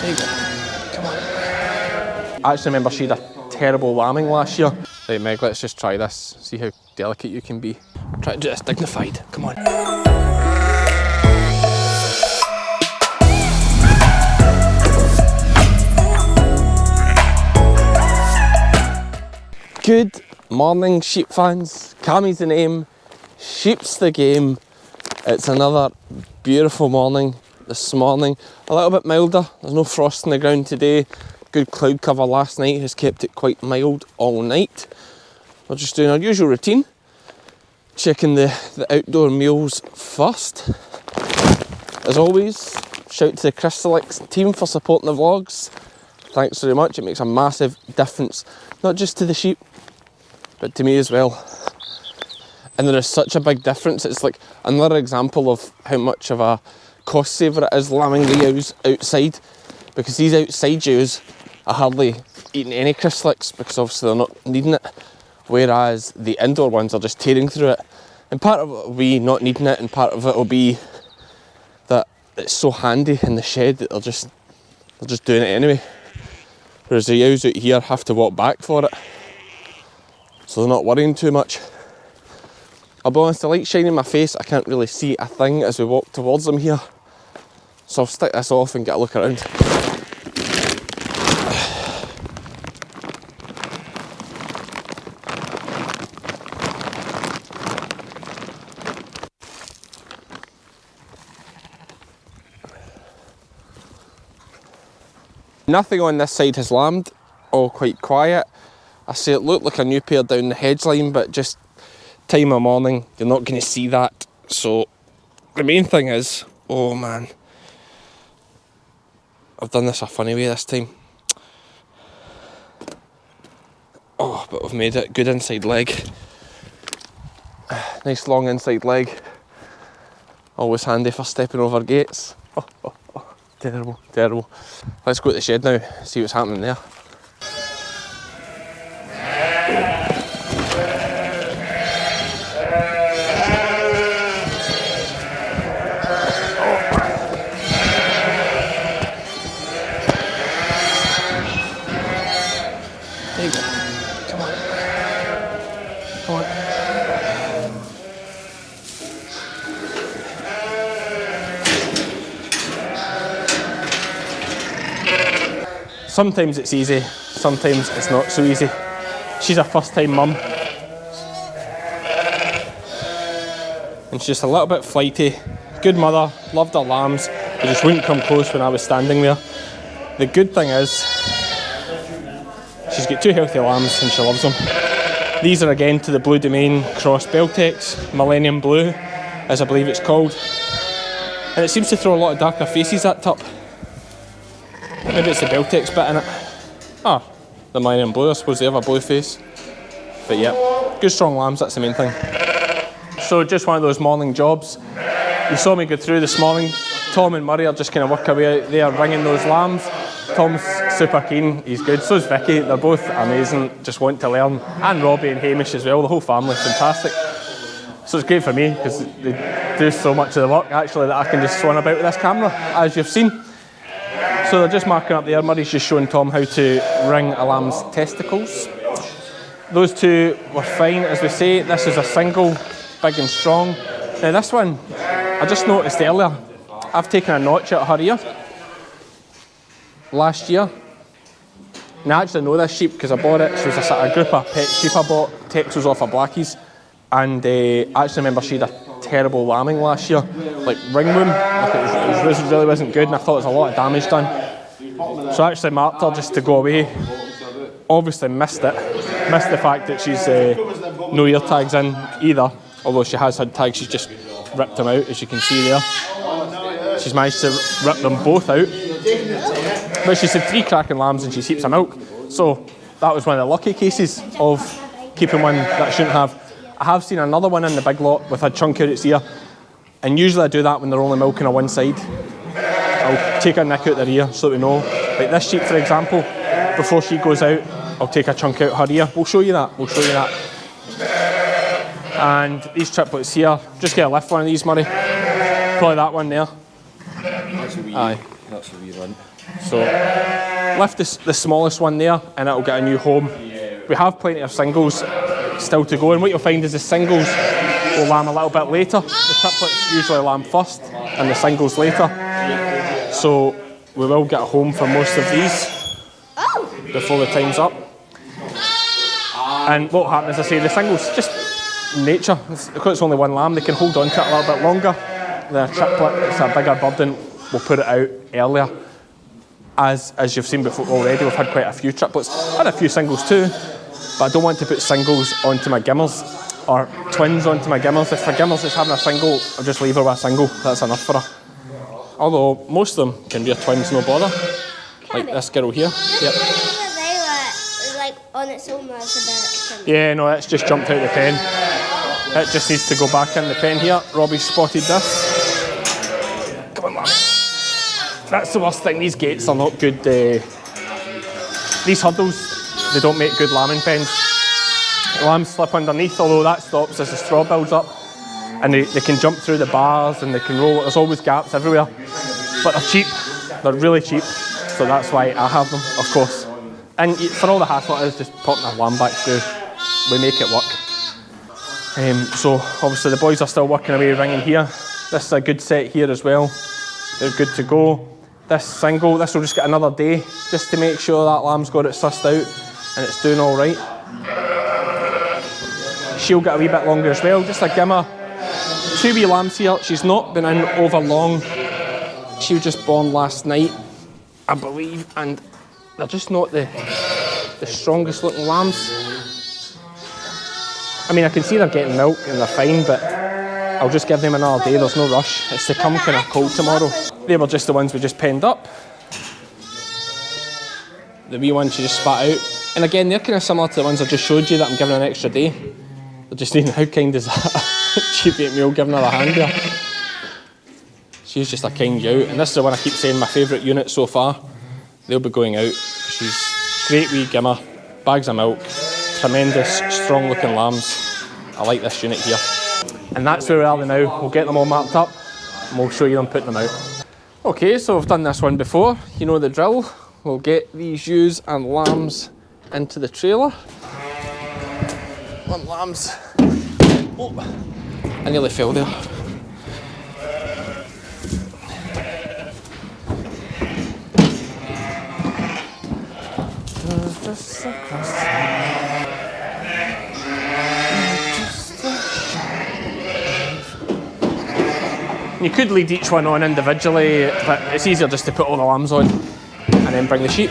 There you go. Come on. I actually remember she had a terrible lambing last year. Right, Meg, let's just try this. See how delicate you can be. Try to do this dignified. Come on. Good morning, sheep fans. Cammie's the name, sheep's the game. It's another beautiful morning this morning. A little bit milder, there's no frost on the ground today. Good cloud cover last night has kept it quite mild all night. We're just doing our usual routine. Checking the outdoor meals first. As always, shout to the Crystalix team for supporting the vlogs. Thanks very much, it makes a massive difference. Not just to the sheep, but to me as well. And there is such a big difference. It's like another example of how much of a cost saver it is lambing the ewes outside, because these outside ewes are hardly eating any Crystalix because obviously they're not needing it, whereas the indoor ones are just tearing through it. And part of it will be not needing it, and part of it will be that it's so handy in the shed that they're just doing it anyway. Whereas the ewes out here have to walk back for it, so they're not worrying too much. I'll be honest, the light's shining in my face, I can't really see a thing as we walk towards them here. So I'll stick this off and get a look around. Nothing on this side has lambed, all quite quiet. I say it looked like a new pair down the hedge line, but just time of morning, you're not going to see that. So the main thing is, oh man, I've done this a funny way this time. Oh, but we've made it. Good inside leg. Nice long inside leg. Always handy for stepping over gates. Oh, terrible, terrible. Let's go to the shed now, see what's happening there. There you go. Come on. Come on. Sometimes it's easy, sometimes it's not so easy. She's a first time mum. And she's just a little bit flighty. Good mother, loved her lambs. They just wouldn't come close when I was standing there. The good thing is, she's got two healthy lambs and she loves them. These are again to the Blue Domain Cross Beltex, Millennium Blue, as I believe it's called. And it seems to throw a lot of darker faces, that tup. Maybe it's the Beltex bit in it. Ah, the Millennium Blue, I suppose they have a blue face. But yeah, good strong lambs, that's the main thing. So just one of those morning jobs. You saw me go through this morning. Tom and Murray are just kind of working away out there ringing those lambs. Tom's super keen, he's good, so's Vicky, they're both amazing, just want to learn. And Robbie and Hamish as well, the whole family's fantastic. So it's great for me, because they do so much of the work actually that I can just swan about with this camera, as you've seen. So they're just marking up there, Murray's just showing Tom how to ring a lamb's testicles. Those two were fine, as we say, this is a single, big and strong. Now this one, I just noticed earlier, I've taken a notch out of her ear. Last year. And I actually know this sheep because I bought it. She was a group of pet sheep I bought. Texels off of Blackies. And I actually remember she had a terrible lambing last year. Like ringworm. Like it really wasn't good and I thought there was a lot of damage done. So I actually marked her just to go away. Obviously missed it. Missed the fact that she's no ear tags in either. Although she has had tags, she's just ripped them out, as you can see there. She's managed to rip them both out. But she's had 3 cracking lambs and she's heaps of milk. So that was one of the lucky cases of keeping one that I shouldn't have. I have seen another one in the big lot with a chunk out its ear. And usually I do that when they're only milking on one side. I'll take a nick out their ear so that we know. Like this sheep, for example, before she goes out, I'll take a chunk out her ear. We'll show you that, And these triplets here, just get a lift one of these, Murray. Probably that one there. Aye. That's a wee runt. So lift the smallest one there and it'll get a new home. We have plenty of singles still to go, and what you'll find is the singles will lamb a little bit later. The triplets usually lamb first and the singles later. So we will get a home for most of these before the time's up. And what will happen is, I say, the singles, just nature, because it's only one lamb, they can hold on to it a little bit longer. The triplet, it's a bigger burden, we'll put it out earlier. As you've seen before already, we've had quite a few triplets. I had a few singles too, but I don't want to put singles onto my gimmers, or twins onto my gimmers. If for gimmers it's having a single, I'll just leave her with a single, that's enough for her. Although most of them can rear twins, no bother. Like this girl here. Yep. Like on its own, that's a bit. Yeah, no, it's just jumped out the pen. It just needs to go back in the pen here. Robbie's spotted this. Come on, lambs. That's the worst thing, these gates are not good. These hurdles, they don't make good lambing pens. The lambs slip underneath, although that stops as the straw builds up. And they can jump through the bars and they can roll. There's always gaps everywhere. But they're cheap, they're really cheap. So that's why I have them, of course. And for all the hassle it is just popping a lamb back through, we make it work. So obviously the boys are still working away ringing here. This is a good set here as well. They're good to go. This single, this will just get another day just to make sure that lamb's got it sussed out and it's doing all right. She'll get a wee bit longer as well, just a gimmer. 2 wee lambs here, she's not been in over long. She was just born last night, I believe, and they're just not the strongest looking lambs. I mean, I can see they're getting milk and they're fine, but I'll just give them another day, there's no rush. It's to come kind of cold tomorrow. They were just the ones we just penned up. The wee ones she just spat out. And again, they're kind of similar to the ones I just showed you that I'm giving an extra day. They're just thinking, how kind is that? Cheap 8 meal giving her a hand there. She's just a kind yout. And this is the one I keep saying, my favourite unit so far. They'll be going out. She's great wee gimmer, bags of milk, tremendous, strong looking lambs. I like this unit here. And that's where we are now. We'll get them all marked up and we'll show you them putting them out. Okay, so we've done this one before. You know the drill. We'll get these ewes and lambs into the trailer. One lambs. Oh, I nearly fell there. Just across. You could lead each one on individually, but it's easier just to put all the lambs on and then bring the sheep.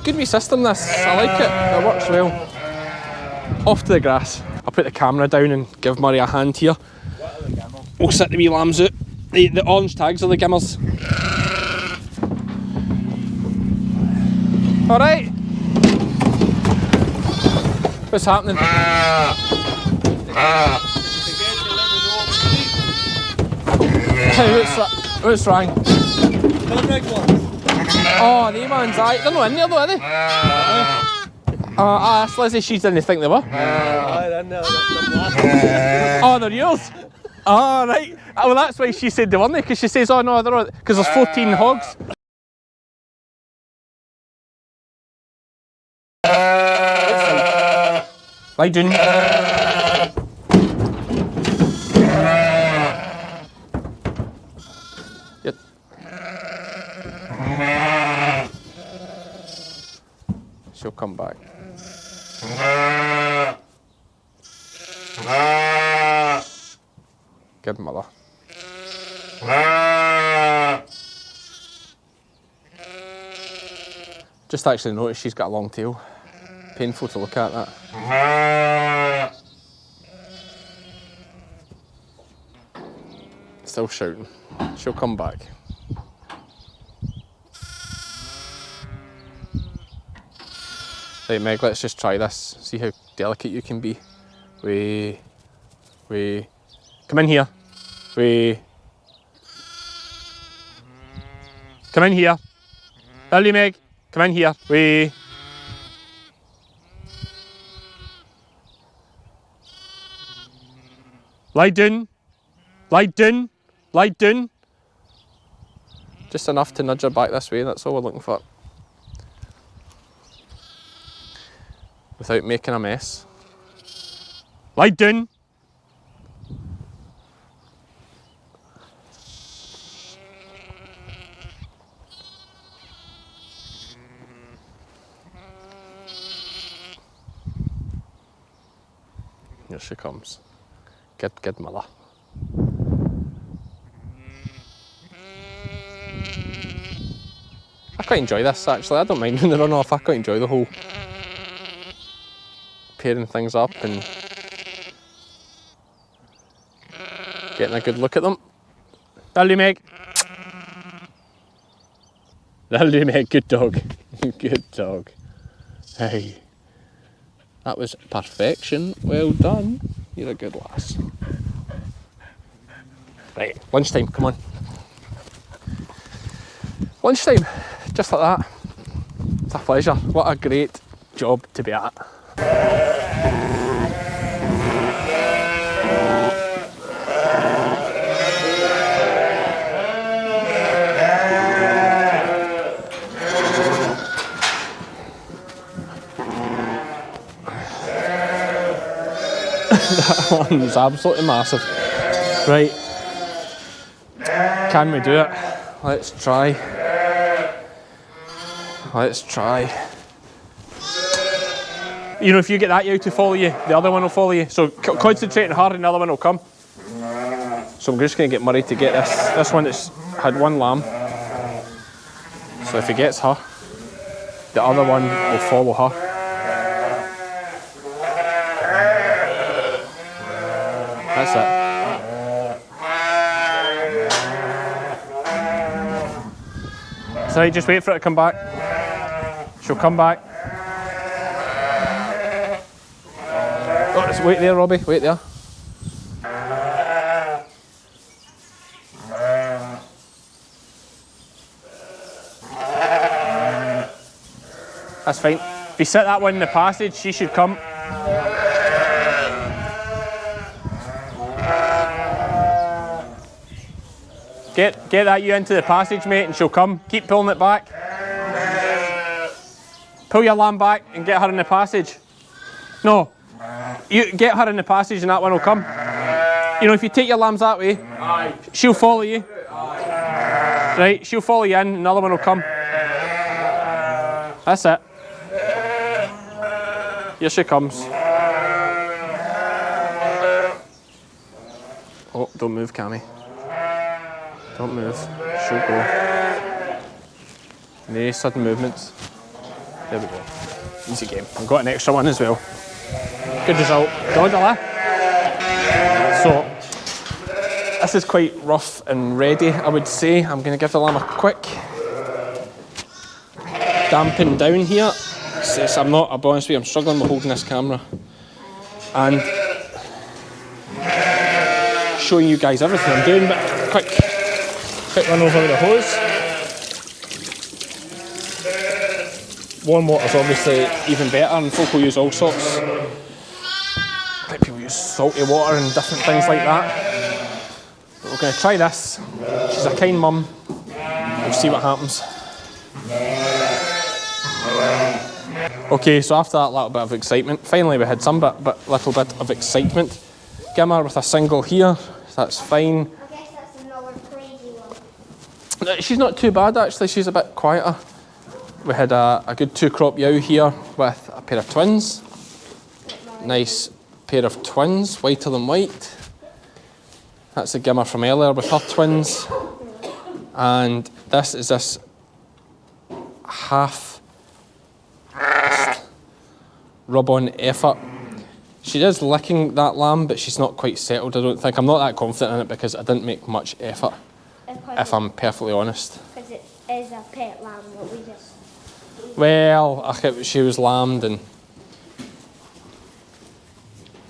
Good wee system this, I like it works well. Off to the grass. I'll put the camera down and give Murray a hand here. We'll set the wee lambs out. The orange tags are the gimmers. Alright. What's happening? What's wrong? Oh, the ones, aye. They're not in there though, are they? I asked Lizzie, she didn't think they were. They're in there, they're Oh, they're yours? Oh, right. Well, that's why she said they weren't, because she says, oh no, they're not, because there's 14 hogs. Lie down. Yep. She'll come back. Good mother. Just actually noticed she's got a long tail. Painful to look at that. Still shouting. She'll come back. Right, Meg, let's just try this. See how delicate you can be. Come in here. Come in here. Early, Meg. Come in here. Lie down. Lie down. Lie down. Just enough to nudge her back this way, that's all we're looking for. Without making a mess. Lie down. Here she comes. Good mother. I quite enjoy this actually, I don't mind when they run off, I quite enjoy the whole pairing things up and getting a good look at them. Early, Meg. Early, Meg, good dog. Good dog. Hey. That was perfection, well done. You're a good lass. Right, lunchtime, come on. Lunchtime, just like that. It's a pleasure. What a great job to be at. That one's absolutely massive. Right, can we do it? Let's try. Let's try. You know, if you get that ewe to follow you, the other one will follow you. So concentrate on her and the other one will come. So I'm just going to get Murray to get this one that's had one lamb. So if he gets her, the other one will follow her. That's it. It's alright, just wait for it to come back. She'll come back. Oh, just wait there, Robbie, wait there. That's fine. If you sit that one in the passage, she should come. Get that ewe into the passage, mate, and she'll come. Keep pulling it back. Pull your lamb back and get her in the passage. No, you get her in the passage and that one will come. You know, if you take your lambs that way, she'll follow you. Right, she'll follow you in and another one will come. That's it. Here she comes. Oh, don't move, Cammy. Don't move. She'll go. No sudden movements. There we go. Easy game. I've got an extra one as well. Good result. Dodala. So, this is quite rough and ready, I would say. I'm going to give the lamb a quick dampen down here. I'll be honest with you, I'm struggling with holding this camera. And showing you guys everything I'm doing, but quick run over with the hose. Warm water's obviously even better, and folk will use all sorts. Like people use salty water and different things like that. But we're going to try this. She's a kind mum. We'll see what happens. Okay, so after that little bit of excitement, finally we had some little bit of excitement. Gimmer with a single here, that's fine. She's not too bad actually, she's a bit quieter. We had a good 2-crop ewe here with a pair of twins. Nice pair of twins, whiter than white. That's a Gimmer from earlier with her twins. And this is this half rub-on effort. She is licking that lamb, but she's not quite settled, I don't think. I'm not that confident in it because I didn't make much effort. If I'm perfectly honest. Because it is a pet lamb, what we just... Well, she was lambed and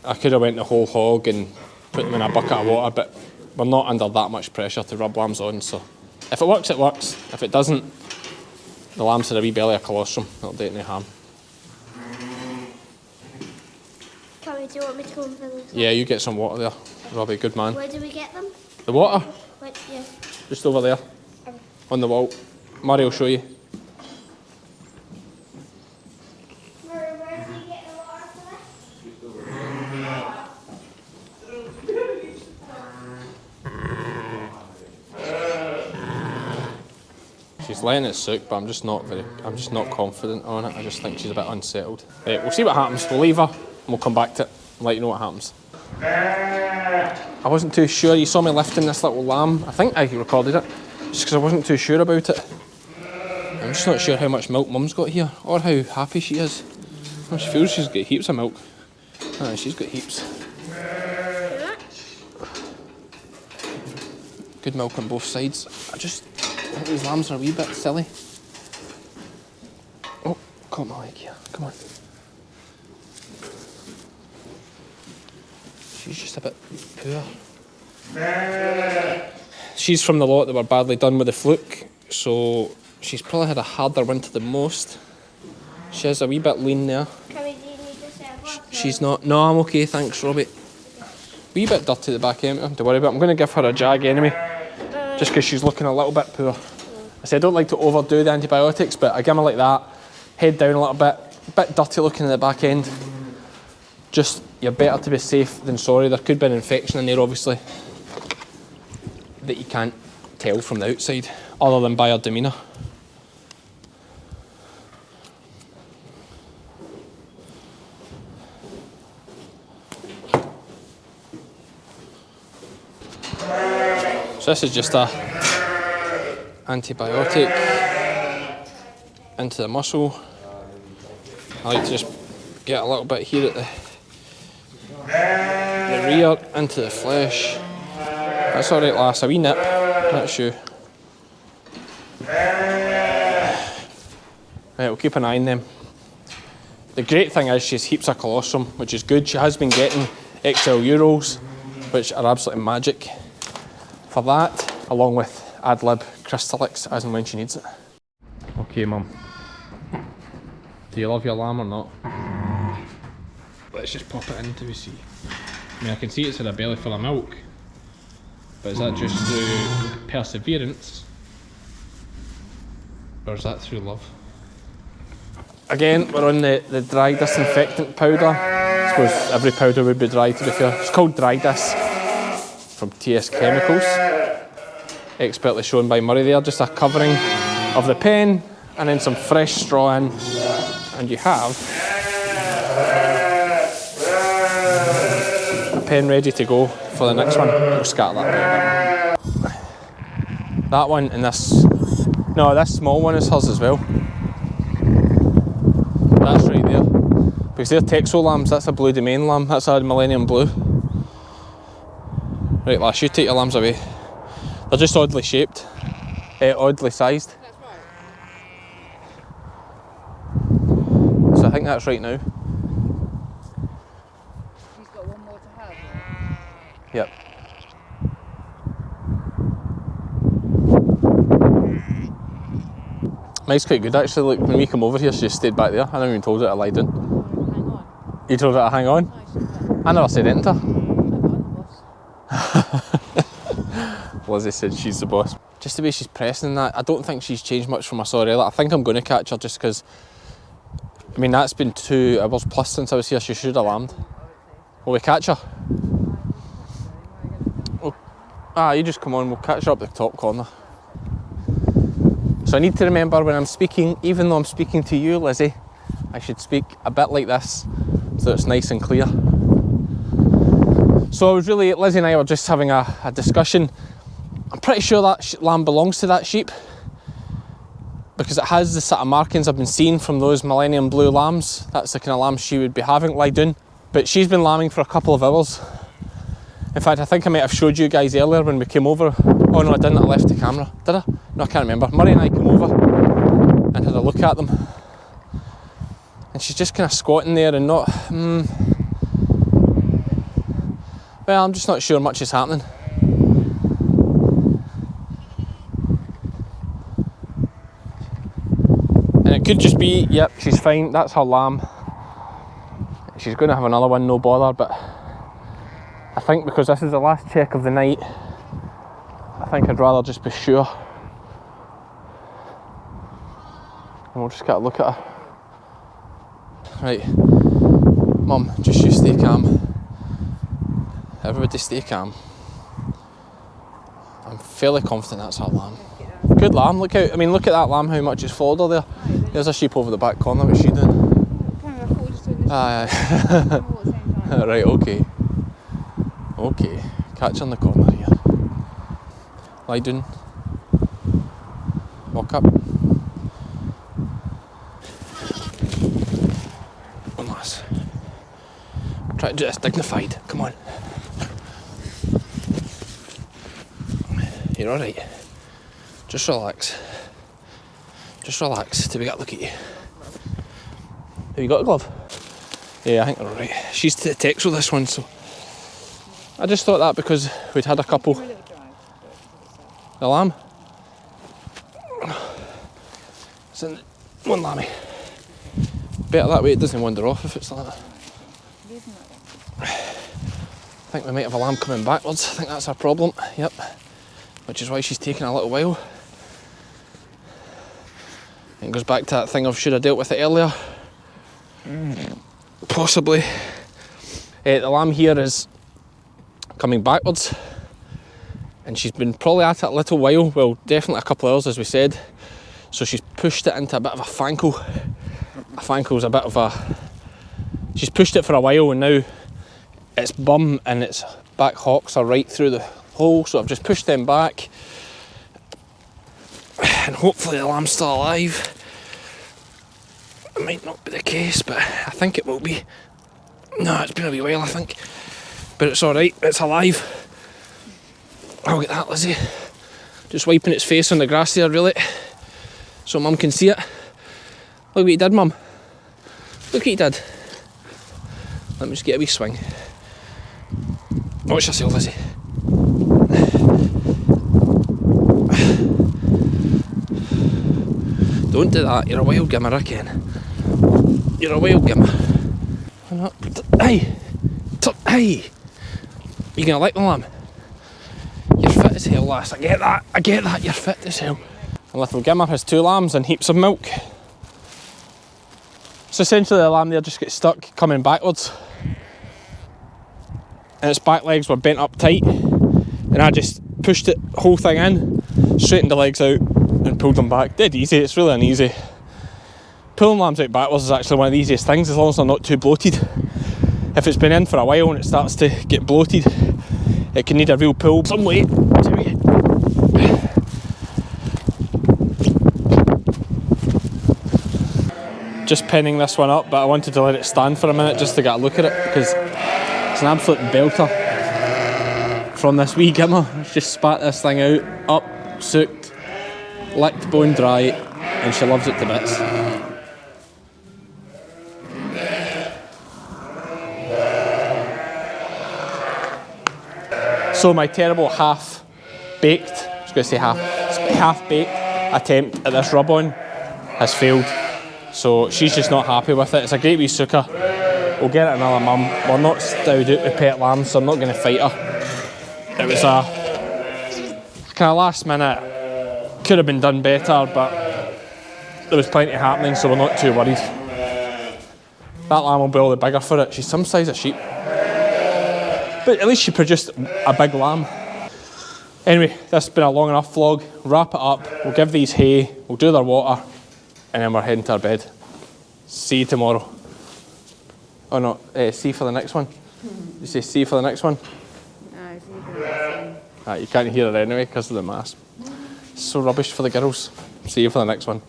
I could have went the whole hog and put them in a bucket of water, but we're not under that much pressure to rub lambs on, so if it works, it works. If it doesn't, the lambs had a wee belly of colostrum, it'll do it no harm. Tommy, do you want me to go and fill this? Yeah, you get some water there, Robbie, good man. Where do we get them? The water? Yeah. Just over there, on the wall. Murray will show you. Where do you get the water for this? She's letting it soak, but I'm just not confident on it. I just think she's a bit unsettled. We'll see what happens. We'll leave her and we'll come back to it and let you know what happens. I wasn't too sure. You saw me lifting this little lamb. I think I recorded it, just because I wasn't too sure about it. I'm just not sure how much milk Mum's got here, or how happy she is. Well, she feels she's got heaps of milk. She's got heaps. Good milk on both sides. I think these lambs are a wee bit silly. Oh, caught my leg here. Come on. She's just a bit poor. She's from the lot that were badly done with the fluke, so she's probably had a harder winter than most. She is a wee bit lean there. Tommy, do you need this water? She's not. No, I'm okay, thanks, Robbie. Wee bit dirty at the back end, don't worry about it. I'm going to give her a jag anyway, just because she's looking a little bit poor. I say I don't like to overdo the antibiotics, but I give her like that, head down a little bit dirty looking at the back end. Just, you're better to be safe than sorry. There could be an infection in there, obviously, that you can't tell from the outside, other than by her demeanour. So this is just a antibiotic into the muscle. I like to just get a little bit here at the rear into the flesh. That's alright, lass. A wee nip. That's you. Right, we'll keep an eye on them. The great thing is she's heaps of colostrum, which is good. She has been getting XL Euros, which are absolutely magic for that, along with ad lib Crystallix as and when she needs it. Okay, Mum. Do you love your lamb or not? Let's just pop it in till we see. I mean, I can see it's had a belly full of milk, but is that just through perseverance, or is that through love? Again, we're on the dry disinfectant powder. I suppose every powder would be dry, to be fair. It's called Dry Dis from TS Chemicals. Expertly shown by Murray there. Just a covering of the pen and then some fresh straw in, and you have a pen ready to go for the next one. We'll scatter that bit. That one and this, no, this small one is hers as well. That's right there. Because they're Texo lambs, that's a blue domain lamb, that's a Millennium Blue. Right, lass, you take your lambs away. They're just oddly shaped, oddly sized. That's right. So I think that's right now. She's got one more to have. Yep. Mike's quite good actually. Look, when we come over here, she just stayed back there. I never even told her to lie down. Hang on. You told her to hang on? No, she's there. I never said anything to her. I'm the boss. Lizzie said she's the boss. Just the way she's pressing that, I don't think she's changed much from I saw her earlier. I think I'm going to catch her just because, I mean, that's been 2 hours plus since I was here. She should have lambed. Will we catch her? Oh, you just come on, we'll catch her up the top corner. So I need to remember when I'm speaking, even though I'm speaking to you, Lizzie, I should speak a bit like this so it's nice and clear. So I was really, Lizzie and I were just having a discussion. I'm pretty sure that lamb belongs to that sheep because it has the sort of markings I've been seeing from those Millennium Blue lambs. That's the kind of lamb she would be having, lie down. But she's been lambing for a couple of hours. In fact, I think I might have showed you guys earlier when we came over. Oh no, I didn't, I left the camera. Did I? No, I can't remember. Murray and I came over and had a look at them. And she's just kind of squatting there and not... Well, I'm just not sure much is happening. And it could just be, yep, she's fine, that's her lamb. She's going to have another one, no bother, but I think because this is the last check of the night, I think I'd rather just be sure. And we'll just get a look at her. Right, Mum, just you stay calm. Everybody stay calm. I'm fairly confident that's her lamb. Good lamb, look out, I mean look at that lamb, how much it's followed her there. There's a sheep over the back corner, what's she doing? Aye. Right, okay. Okay, catch her in the corner here. Lie down. Walk up. One last. Try to do this dignified, come on. You're alright. Just relax. Just relax till we get a look at you. Have you got a glove? Yeah, I think we're alright. She's to the Texel this one, so I just thought that because we'd had a couple. The lamb? It's in one lammy. Better that way it doesn't wander off if it's like that. I think we might have a lamb coming backwards. I think that's our problem. Yep. Which is why she's taking a little while. And it goes back to that thing of should I dealt with it earlier? Possibly. The lamb here is coming backwards and she's been probably at it a little while, well definitely a couple of hours as we said, so she's pushed it into a bit of a fankle. A fankle's a bit of a... She's pushed it for a while and now its bum and its back hocks are right through the hole, so I've just pushed them back and hopefully the lamb's still alive. It might not be the case, but I think it will be. No, it's been a wee while, I think. But it's alright, it's alive. I'll get that, Lizzie. Just wiping its face on the grass there, really. So Mum can see it. Look what you did, Mum. Look what you did. Let me just get a wee swing. Watch yourself, Lizzie. Don't do that, you're a wild gimmer, I ken. You're a wild gimmer. Hey! Hey! You gonna like the lamb? You're fit as hell, lass. I get that, you're fit as hell. And little Gimmer has 2 lambs and heaps of milk. So essentially the lamb there just gets stuck coming backwards. And its back legs were bent up tight. And I just pushed it, whole thing in, straightened the legs out and pulled them back. Dead easy, it's really uneasy. Pulling lambs out backwards is actually one of the easiest things as long as they're not too bloated. If it's been in for a while and it starts to get bloated, it can need a real pull. Some weight. Just pinning this one up, but I wanted to let it stand for a minute just to get a look at it because it's an absolute belter from this wee Gimmer. It's just spat this thing out, up, soaked, licked, bone dry, and she loves it to bits. So my terrible half-baked, I was going to say half-baked attempt at this rub-on has failed. So she's just not happy with it. It's a great wee sucker. We'll get it another mum. We're not stowed out with pet lambs, so I'm not going to fight her. It was a kind of last minute, could have been done better, but there was plenty happening, so we're not too worried. That lamb will be all the bigger for it. She's some size of sheep. But at least she produced a big lamb. Anyway, this has been a long enough vlog. Wrap it up. We'll give these hay. We'll do their water. And then we're heading to our bed. See you tomorrow. Oh no, see for the next one. You say see for the next one? No, see for the next one. You can't hear it anyway because of the mask. It's so rubbish for the girls. See you for the next one.